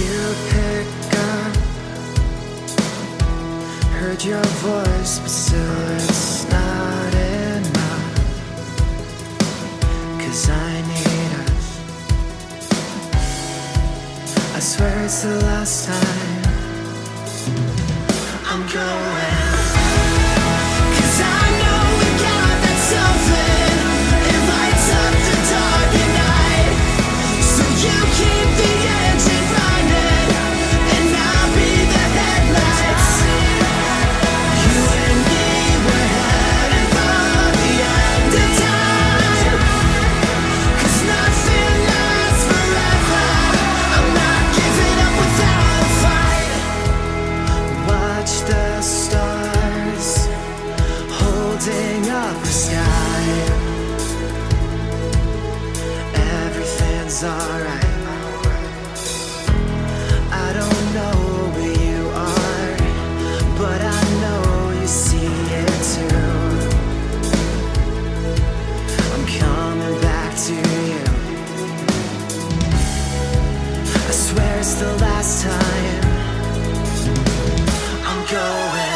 you pick up. Heard your voice, but still it's not enough. 'Cause I need us. I swear it's the last time I'm going. Alright, I don't know where you are, but I know you see it too. I'm coming back to you. I swear it's the last time I'm going.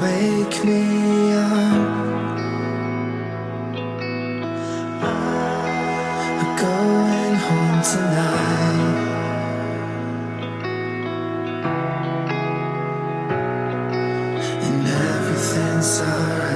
Wake me up, I'm going home tonight. And everything's alright.